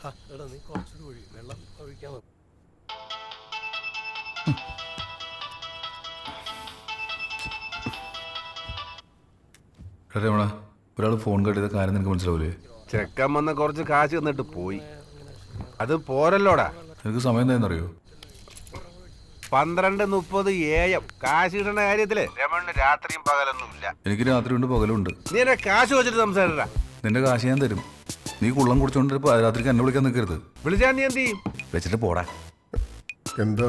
എടാ നീ കുറച്ചൊരു ഒഴി വെള്ളം ഒഴിക്കാൻ രമണ, ഒരാൾ ഫോൺ കട്ട് ചെയ്ത കാര്യം നിനക്ക് മനസ്സിലാവൂലേ? ചെക്കൻ വന്ന് കുറച്ച് കാശ് തന്നിട്ട് പോയി. അത് പോരല്ലോടാ. നിനക്ക് സമയം എന്താണെന്നറിയോ? 12:30 AM. കാശ് കിട്ടുന്ന കാര്യത്തില് രമണിന് രാത്രിയും പകലൊന്നും ഇല്ല. എനിക്ക് രാത്രിയുണ്ട് പകലുണ്ട്. നീ എന്നെ കാശ് വെച്ചിട്ട് സംസാരിടാ. നിന്റെ കാശ് ഞാൻ തരും. നീ കുള്ളം കുടിച്ചോണ്ട് രാത്രിക്ക് എന്നെ വിളിക്കാൻ നിൽക്കരുത്. വിളിച്ചാ നീ എന്ത് ചെയ്യും? വെച്ചിട്ട് പോടാ. എന്താ